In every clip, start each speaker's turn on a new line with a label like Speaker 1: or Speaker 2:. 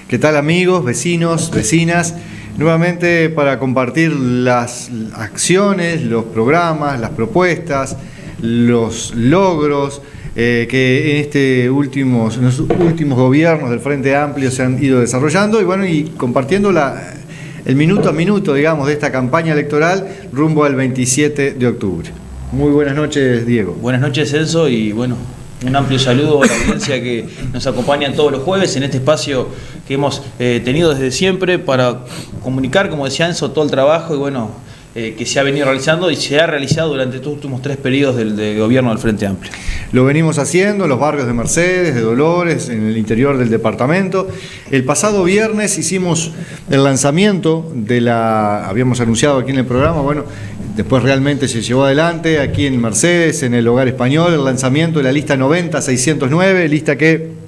Speaker 1: ¿Qué tal, amigos, vecinos, vecinas? Nuevamente para compartir las acciones, los programas, las propuestas, los logros que en los últimos gobiernos del Frente Amplio se han ido desarrollando y compartiendo el minuto a minuto, digamos, de esta campaña electoral rumbo al 27 de octubre. Muy buenas noches, Diego.
Speaker 2: Buenas noches, Celso, y un amplio saludo a la audiencia que nos acompaña todos los jueves en este espacio que hemos tenido desde siempre para comunicar, como decía Enzo, todo el trabajo que se ha venido realizando y se ha realizado durante estos últimos 3 periodos del gobierno del Frente Amplio.
Speaker 1: Lo venimos haciendo en los barrios de Mercedes, de Dolores, en el interior del departamento. El pasado viernes hicimos el lanzamiento habíamos anunciado aquí en el programa, después realmente se llevó adelante aquí en Mercedes, en el Hogar Español, el lanzamiento de la lista 90-609, lista que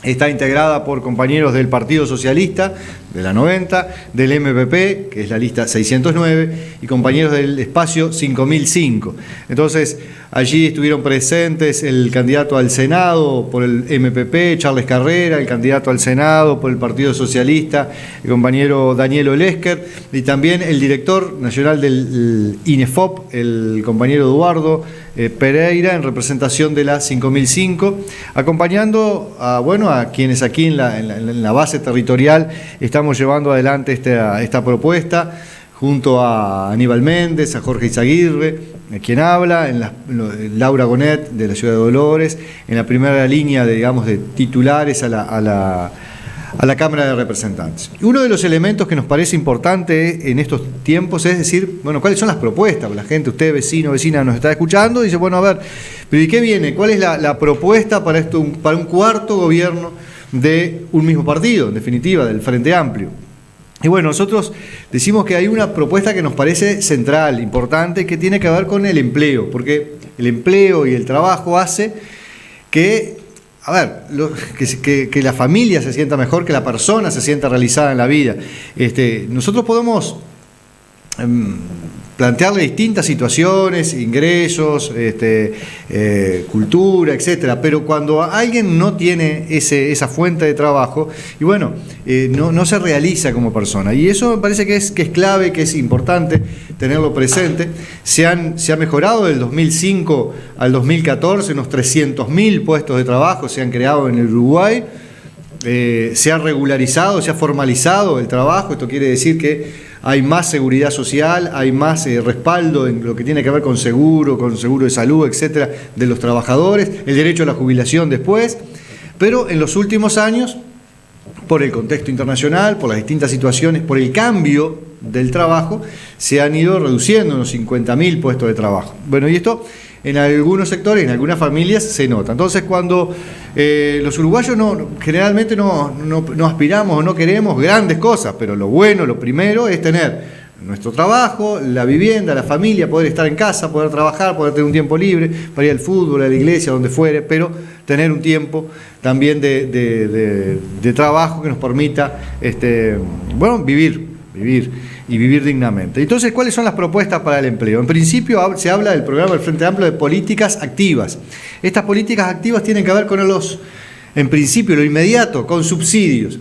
Speaker 1: está integrada por compañeros del Partido Socialista, de la 90, del MPP, que es la lista 609, y compañeros del espacio 5005. Entonces, allí estuvieron presentes el candidato al Senado por el MPP, Charles Carrera, el candidato al Senado por el Partido Socialista, el compañero Daniel Olesker, y también el director nacional del INEFOP, el compañero Eduardo Pereira, en representación de la 5005, acompañando a quienes aquí en la base territorial estamos llevando adelante esta propuesta, junto a Aníbal Méndez, a Jorge Izaguirre, quien habla, Laura Gonet, de la ciudad de Dolores, en la primera línea de titulares a la Cámara de Representantes. Uno de los elementos que nos parece importante en estos tiempos es decir, ¿cuáles son las propuestas? La gente, usted, vecino, vecina, nos está escuchando y dice, ¿pero y qué viene? ¿Cuál es la propuesta para un cuarto gobierno de un mismo partido, en definitiva, del Frente Amplio? Y nosotros decimos que hay una propuesta que nos parece central, importante, que tiene que ver con el empleo, porque el empleo y el trabajo hace que la familia se sienta mejor, que la persona se sienta realizada en la vida. Nosotros podemos plantearle distintas situaciones, ingresos, cultura, etcétera, pero cuando alguien no tiene esa fuente de trabajo, no se realiza como persona. Y eso me parece que es clave, que es importante tenerlo presente. Se ha mejorado del 2005 al 2014, unos 300.000 puestos de trabajo se han creado en el Uruguay. Se ha regularizado, se ha formalizado el trabajo. Esto quiere decir que hay más seguridad social, hay más respaldo en lo que tiene que ver con seguro de salud, etcétera, de los trabajadores, el derecho a la jubilación después. Pero en los últimos años, por el contexto internacional, por las distintas situaciones, por el cambio del trabajo, se han ido reduciendo unos 50.000 puestos de trabajo. Y esto en algunos sectores, en algunas familias, se nota. Entonces, cuando los uruguayos generalmente no aspiramos o no queremos grandes cosas, pero lo primero es tener nuestro trabajo, la vivienda, la familia, poder estar en casa, poder trabajar, poder tener un tiempo libre para ir al fútbol, a la iglesia, donde fuere, pero tener un tiempo también de trabajo que nos permita vivir dignamente. Entonces, ¿cuáles son las propuestas para el empleo? En principio se habla del programa del Frente Amplio de políticas activas. Estas políticas activas tienen que ver con en principio, lo inmediato, con subsidios.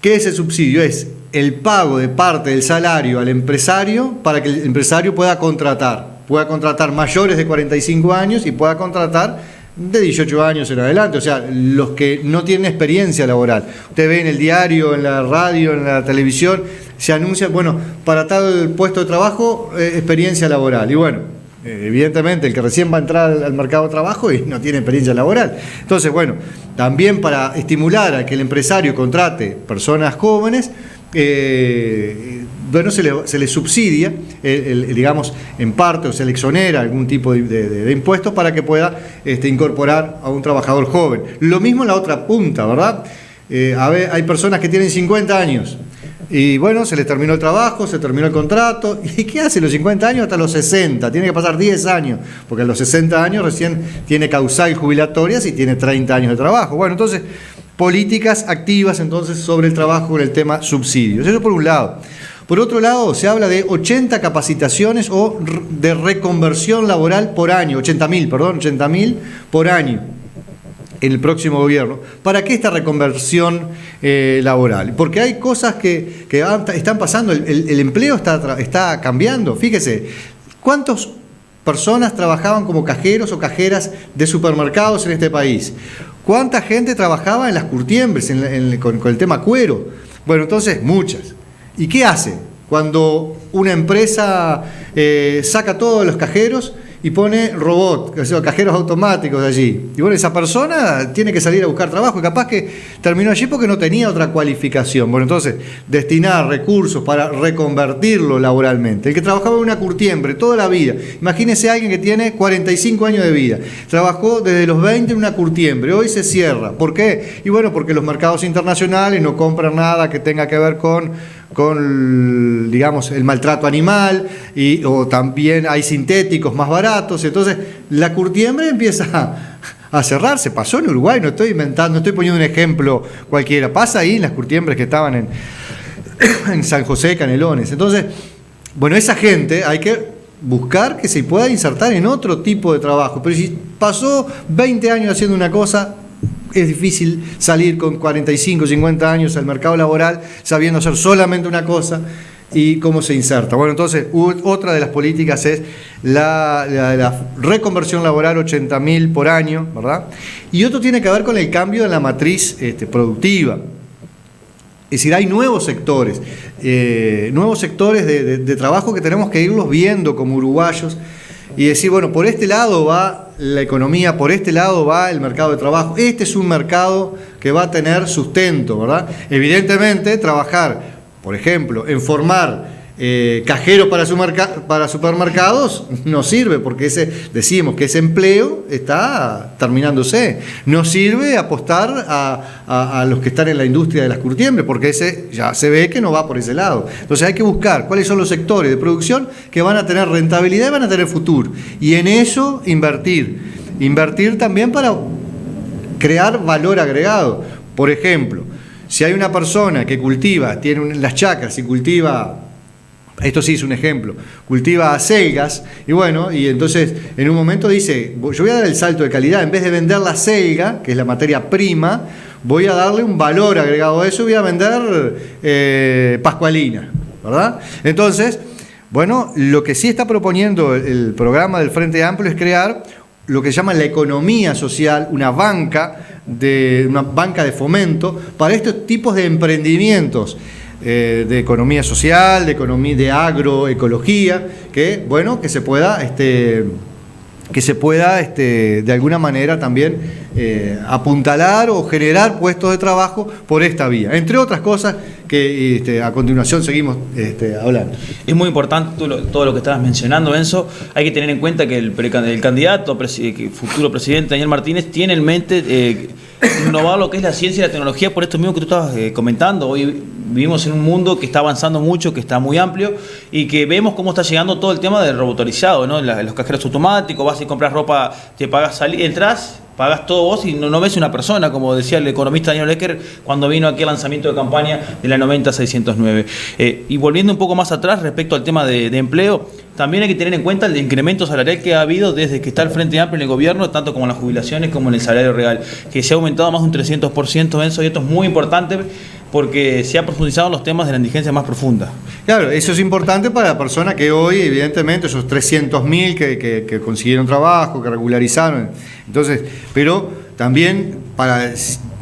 Speaker 1: ¿Qué es el subsidio? Es el pago de parte del salario al empresario para que el empresario pueda contratar mayores de 45 años y pueda contratar de 18 años en adelante, o sea, los que no tienen experiencia laboral. Usted ve en el diario, en la radio, en la televisión, se anuncia, para tal puesto de trabajo, experiencia laboral. Y evidentemente el que recién va a entrar al mercado de trabajo y no tiene experiencia laboral. Entonces, también para estimular a que el empresario contrate personas jóvenes, se le subsidia, digamos, en parte, o se le exonera algún tipo de impuestos para que pueda incorporar a un trabajador joven. Lo mismo en la otra punta, ¿verdad? Hay personas que tienen 50 años y se les terminó el trabajo, se terminó el contrato. ¿Y qué hace los 50 años hasta los 60? Tiene que pasar 10 años, porque a los 60 años recién tiene causal jubilatorias y tiene 30 años de trabajo. Entonces, políticas activas entonces sobre el trabajo con el tema subsidios. Eso por un lado. Por otro lado, se habla de 80 capacitaciones o de reconversión laboral por año, 80.000 por año. en el próximo gobierno. ¿Para qué esta reconversión laboral? Porque hay cosas que están pasando, el empleo está cambiando. Fíjese, ¿cuántas personas trabajaban como cajeros o cajeras de supermercados en este país? ¿Cuánta gente trabajaba en las curtiembres, con el tema cuero? Bueno, entonces, muchas. ¿Y qué hace cuando una empresa saca todos los cajeros y pone robot, o sea, cajeros automáticos allí? Y bueno, esa persona tiene que salir a buscar trabajo y capaz que terminó allí porque no tenía otra cualificación. Bueno, entonces, destinar recursos para reconvertirlo laboralmente. El que trabajaba en una curtiembre toda la vida, imagínese a alguien que tiene 45 años de vida, trabajó desde los 20 en una curtiembre, hoy se cierra. ¿Por qué? Y bueno, porque los mercados internacionales no compran nada que tenga que ver con digamos, el maltrato animal, o también hay sintéticos más baratos. Entonces la curtiembre empieza a cerrarse. Pasó en Uruguay, no estoy inventando, no estoy poniendo un ejemplo cualquiera, pasa ahí en las curtiembres que estaban en San José, Canelones. Entonces, bueno, esa gente hay que buscar que se pueda insertar en otro tipo de trabajo, pero si pasó 20 años haciendo una cosa, es difícil salir con 45, 50 años al mercado laboral sabiendo hacer solamente una cosa. ¿Y cómo se inserta? Bueno, entonces, otra de las políticas es la reconversión laboral, 80.000 por año, ¿verdad? Y otro tiene que ver con el cambio de la matriz productiva. Es decir, hay nuevos sectores de trabajo que tenemos que irlos viendo como uruguayos y decir, bueno, por este lado va la economía, por este lado va el mercado de trabajo. Este es un mercado que va a tener sustento, ¿verdad? Evidentemente, trabajar, por ejemplo, en formar cajero para supermercados no sirve, porque decimos que ese empleo está terminándose. No sirve apostar a los que están en la industria de las curtiembres, porque ese ya se ve que no va por ese lado. Entonces hay que buscar cuáles son los sectores de producción que van a tener rentabilidad y van a tener futuro. Y en eso invertir. Invertir también para crear valor agregado. Por ejemplo, si hay una persona que cultiva, tiene las chacras y cultiva... Esto sí es un ejemplo, cultiva acelgas y bueno, y entonces en un momento dice, yo voy a dar el salto de calidad, en vez de vender la acelga, que es la materia prima, voy a darle un valor agregado a eso y voy a vender pascualina, ¿verdad? Entonces, bueno, lo que sí está proponiendo el programa del Frente Amplio es crear lo que se llama la economía social, una banca de fomento para estos tipos de emprendimientos. De economía social, de economía de agroecología, que bueno, que se pueda de alguna manera también apuntalar o generar puestos de trabajo por esta vía, entre otras cosas que a continuación seguimos hablando. Es muy importante todo lo que estabas mencionando, Enzo. Hay que tener en cuenta que el candidato, futuro presidente Daniel Martínez, tiene en mente innovar lo que es la ciencia y la tecnología, por esto mismo que tú estabas comentando. Hoy vivimos en un mundo que está avanzando mucho, que está muy amplio y que vemos cómo está llegando todo el tema del robotorizado, ¿no? Los cajeros automáticos, vas y compras ropa, te pagas salir, entras, pagas todo vos y no ves una persona, como decía el economista Daniel Lecker cuando vino aquí al lanzamiento de campaña de la 90-609. Y volviendo un poco más atrás respecto al tema de empleo, también hay que tener en cuenta el incremento salarial que ha habido desde que está el Frente Amplio en el gobierno, tanto como en las jubilaciones como en el salario real, que se ha aumentado más de un 300%, Enzo, y esto es muy importante porque se ha profundizado en los temas de la indigencia más profunda. Claro, eso es importante para la persona que hoy, evidentemente, esos 300.000 que consiguieron trabajo, que regularizaron. Entonces, pero también para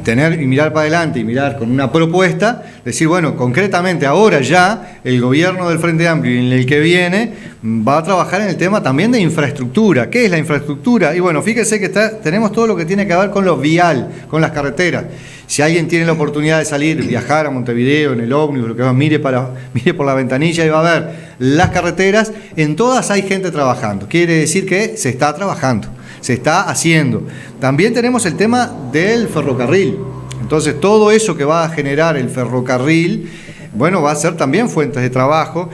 Speaker 1: tener y mirar para adelante y mirar con una propuesta, decir, bueno, concretamente ahora ya el gobierno del Frente Amplio y en el que viene va a trabajar en el tema también de infraestructura. ¿Qué es la infraestructura? Y bueno, fíjense que tenemos todo lo que tiene que ver con lo vial, con las carreteras. Si alguien tiene la oportunidad de salir, viajar a Montevideo en el ómnibus, lo que va, mire por la ventanilla y va a ver las carreteras, en todas hay gente trabajando. Quiere decir que se está trabajando, se está haciendo. También tenemos el tema del ferrocarril. Entonces, todo eso que va a generar el ferrocarril, bueno, va a ser también fuentes de trabajo.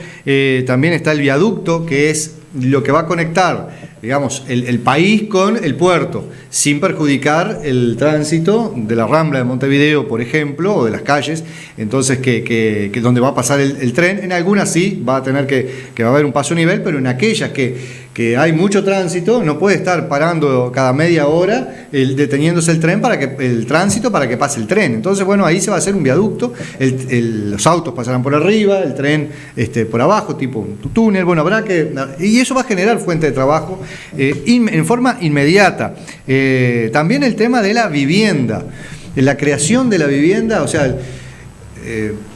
Speaker 1: También está el viaducto, que es lo que va a conectar, digamos, el país con el puerto, sin perjudicar el tránsito de la Rambla de Montevideo, por ejemplo, o de las calles, entonces que donde va a pasar el tren. En algunas sí va a tener que va a haber un paso a nivel, pero en aquellas que que hay mucho tránsito, no puede estar parando cada media hora, deteniéndose el tren el tránsito para que pase el tren. Entonces, bueno, ahí se va a hacer un viaducto, los autos pasarán por arriba, el tren por abajo, tipo un túnel, bueno, y eso va a generar fuente de trabajo en forma inmediata. También el tema de la vivienda, la creación de la vivienda, o sea,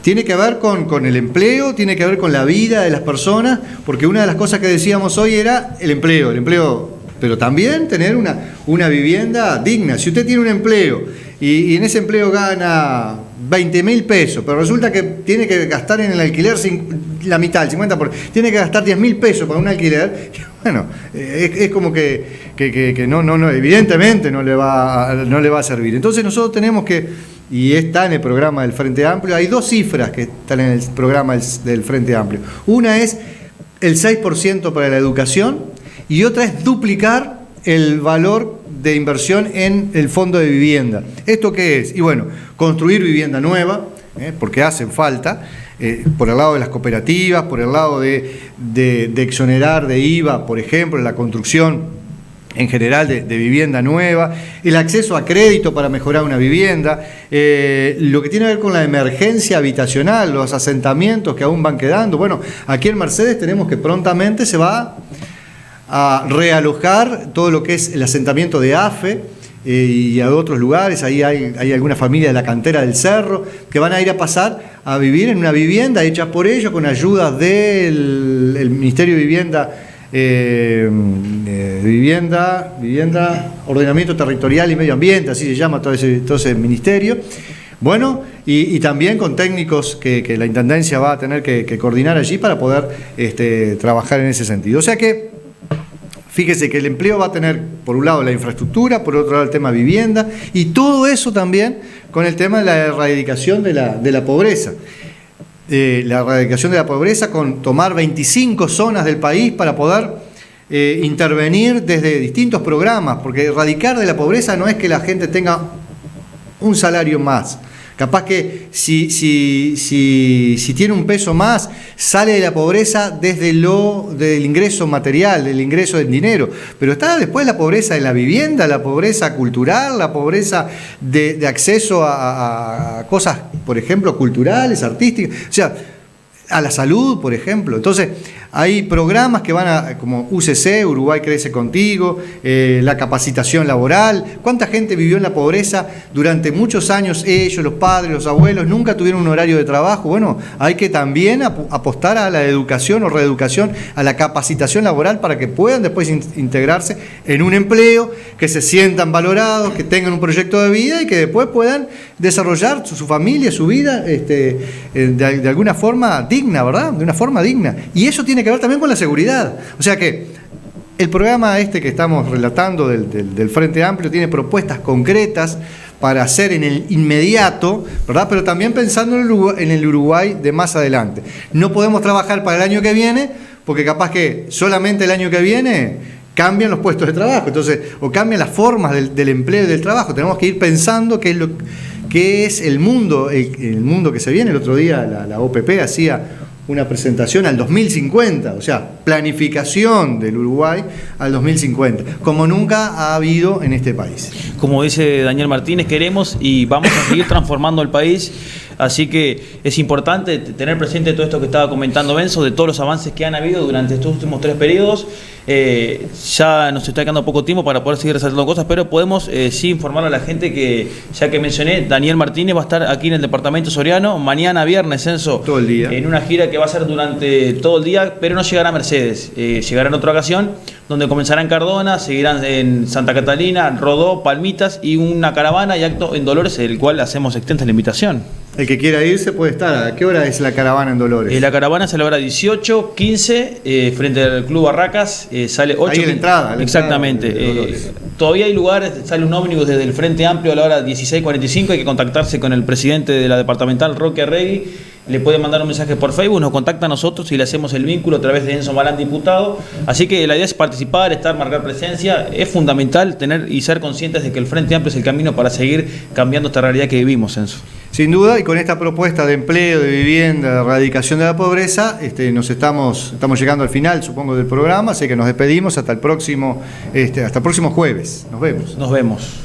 Speaker 1: tiene que ver con el empleo, tiene que ver con la vida de las personas, porque una de las cosas que decíamos hoy era el empleo, pero también tener una vivienda digna. Si usted tiene un empleo y en ese empleo gana 20.000 pesos, pero resulta que tiene que gastar en el alquiler la mitad, el 50%, tiene que gastar 10.000 pesos para un alquiler, bueno, es como que no, evidentemente no le va a servir. Entonces nosotros tenemos que, y está en el programa del Frente Amplio, hay 2 cifras que están en el programa del Frente Amplio. Una es el 6% para la educación y otra es duplicar el valor de inversión en el fondo de vivienda. ¿Esto qué es? Y bueno, construir vivienda nueva, porque hacen falta, por el lado de las cooperativas, por el lado de exonerar de IVA, por ejemplo, en la construcción en general de vivienda nueva, el acceso a crédito para mejorar una vivienda, lo que tiene que ver con la emergencia habitacional, los asentamientos que aún van quedando. Bueno, aquí en Mercedes tenemos que prontamente se va a realojar todo lo que es el asentamiento de AFE y a otros lugares. Ahí hay alguna familia de la cantera del Cerro que van a ir a pasar a vivir en una vivienda hecha por ellos con ayudas del Ministerio de Vivienda, Ordenamiento Territorial y Medio Ambiente, así se llama todo ese ministerio. Bueno, y también con técnicos que la Intendencia va a tener que coordinar allí para poder trabajar en ese sentido. O sea que, fíjese que el empleo va a tener, por un lado, la infraestructura, por otro lado, el tema vivienda, y todo eso también con el tema de la erradicación de la pobreza. La erradicación de la pobreza con tomar 25 zonas del país para poder intervenir desde distintos programas, porque erradicar de la pobreza no es que la gente tenga un salario más. Capaz que si tiene un peso más, sale de la pobreza del ingreso material, del ingreso del dinero. Pero está después la pobreza de la vivienda, la pobreza cultural, la pobreza de acceso a cosas, por ejemplo, culturales, artísticas. O sea, a la salud, por ejemplo. Entonces, hay programas que van como UCC, Uruguay Crece Contigo, la capacitación laboral. ¿Cuánta gente vivió en la pobreza durante muchos años? Ellos, los padres, los abuelos, nunca tuvieron un horario de trabajo. Bueno, hay que también apostar a la educación o reeducación, a la capacitación laboral para que puedan después integrarse en un empleo, que se sientan valorados, que tengan un proyecto de vida y que después puedan desarrollar su familia, su vida de alguna forma digna, ¿verdad? De una forma digna. Y eso tiene que ver también con la seguridad. O sea que el programa que estamos relatando del Frente Amplio tiene propuestas concretas para hacer en el inmediato, ¿verdad? Pero también pensando en el Uruguay de más adelante. No podemos trabajar para el año que viene, porque capaz que solamente el año que viene cambian los puestos de trabajo, entonces, o cambian las formas del empleo y del trabajo. Tenemos que ir pensando qué es el mundo que se viene. El otro día la OPP hacía una presentación al 2050, o sea, planificación del Uruguay al 2050, como nunca ha habido en este país.
Speaker 2: Como dice Daniel Martínez, queremos y vamos a seguir transformando el país, así que es importante tener presente todo esto que estaba comentando Benzo, de todos los avances que han habido durante estos últimos 3 periodos. Ya nos está quedando poco tiempo para poder seguir resaltando cosas, pero podemos sí informarle a la gente que, ya que mencioné, Daniel Martínez va a estar aquí en el departamento soriano mañana viernes, Enzo,
Speaker 1: todo el día,
Speaker 2: en una gira que va a ser durante todo el día, pero no llegará a Mercedes, llegará en otra ocasión, donde comenzará en Cardona, seguirán en Santa Catalina, Rodó, Palmitas y una caravana y acto en Dolores, el cual hacemos extensa la invitación.
Speaker 1: El que quiera irse puede estar. ¿A qué hora es la caravana en Dolores?
Speaker 2: La caravana sale a la hora 18:15 frente al Club Barracas. Sale 8.
Speaker 1: Ahí en la entrada.
Speaker 2: Exactamente. Todavía hay lugares, sale un ómnibus desde el Frente Amplio a la hora 16:45. Hay que contactarse con el presidente de la departamental, Roque Arregui. Le puede mandar un mensaje por Facebook, nos contacta a nosotros y le hacemos el vínculo a través de Enzo Malán, diputado. Así que la idea es participar, estar, marcar presencia. Es fundamental tener y ser conscientes de que el Frente Amplio es el camino para seguir cambiando esta realidad que vivimos, Enzo.
Speaker 1: Sin duda, y con esta propuesta de empleo, de vivienda, de erradicación de la pobreza, nos estamos llegando al final, supongo, del programa, así que nos despedimos hasta el próximo jueves. Nos vemos.
Speaker 2: Nos vemos.